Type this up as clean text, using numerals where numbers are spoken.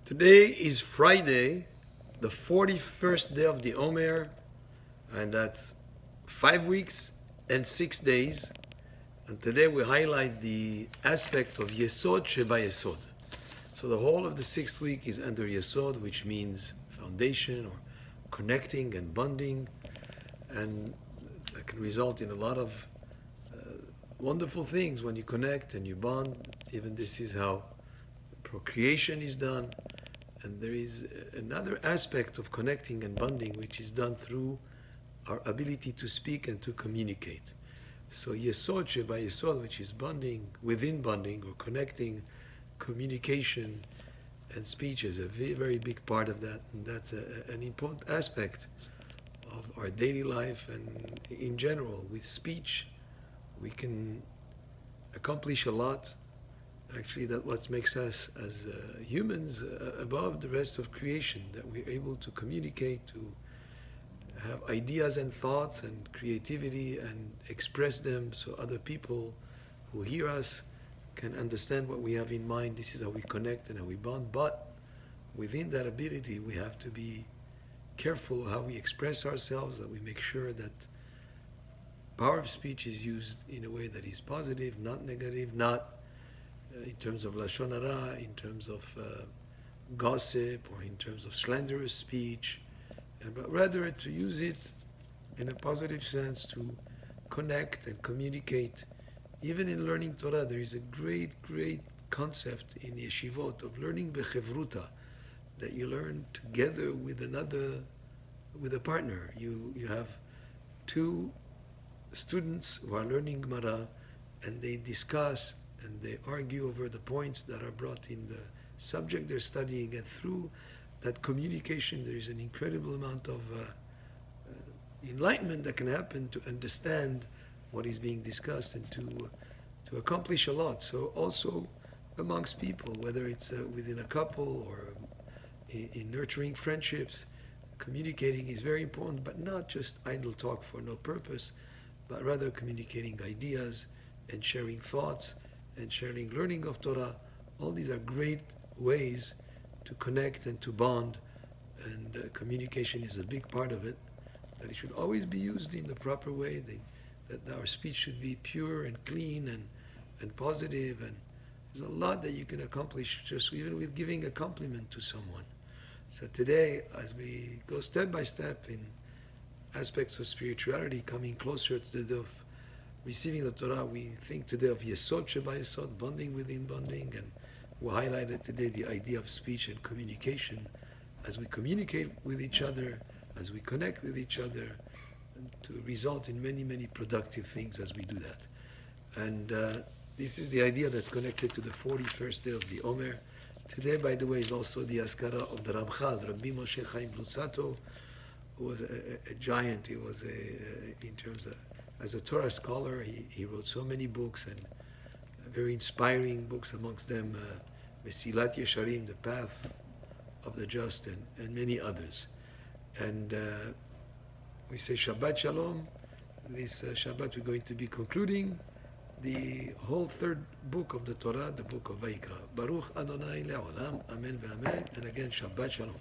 Today is Friday, the 41st day of the Omer, and that's 5 weeks and 6 days. And today we highlight the aspect of Yesod, shebayesod. So the whole of the 6th week is under Yesod, which means foundation or connecting and bonding, and that can result in a lot of wonderful things when you connect and you bond. Even this is how procreation is done. And there is another aspect of connecting and bonding which is done through our ability to speak and to communicate. So Yesod, shebayesod, which is bonding within bonding or connecting, communication and speech is a very, very big part of that. And that's an important aspect of our daily life, and in general, with speech, we can accomplish a lot. Actually, that's what makes us as humans above the rest of creation, that we're able to communicate, to have ideas and thoughts and creativity and express them so other people who hear us can understand what we have in mind. This is how we connect and how we bond. But within that ability, we have to be careful how we express ourselves, that we make sure that power of speech is used in a way that is positive, not negative, not in terms of lashon hara, in terms of gossip, or in terms of slanderous speech, but rather to use it in a positive sense to connect and communicate. Even in learning Torah, there is a great, great concept in yeshivot of learning bechevruta, that you learn together with a partner. You have two students who are learning Gemara, and they discuss and they argue over the points that are brought in the subject they're studying, and through that communication there is an incredible amount of enlightenment that can happen to understand what is being discussed and to accomplish a lot. So also amongst people, whether it's within a couple or in nurturing friendships, communicating is very important, but not just idle talk for no purpose, but rather communicating ideas and sharing thoughts and sharing learning of Torah. All these are great ways to connect and to bond, and communication is a big part of it, that it should always be used in the proper way, that our speech should be pure and clean and positive, and there's a lot that you can accomplish just even with giving a compliment to someone. So today, as we go step by step in aspects of spirituality, coming closer to the day of receiving the Torah, we think today of Yesod, shebayesod, bonding within bonding, and we highlighted today the idea of speech and communication as we communicate with each other, as we connect with each other, to result in many, many productive things as we do that. And this is the idea that's connected to the 41st day of the Omer. Today, by the way, is also the Askara of the Ramchal, Rabbi Moshe Chaim Luzzatto, who was a giant. He was in terms of, as a Torah scholar, he wrote so many books, and very inspiring books, amongst them Mesilat Yesharim, The Path of the Just, and many others. And we say Shabbat Shalom. This Shabbat we're going to be concluding the whole third book of the Torah, the book of Vayikra. Baruch Adonai Le'olam, Amen ve'Amen. And again, Shabbat Shalom.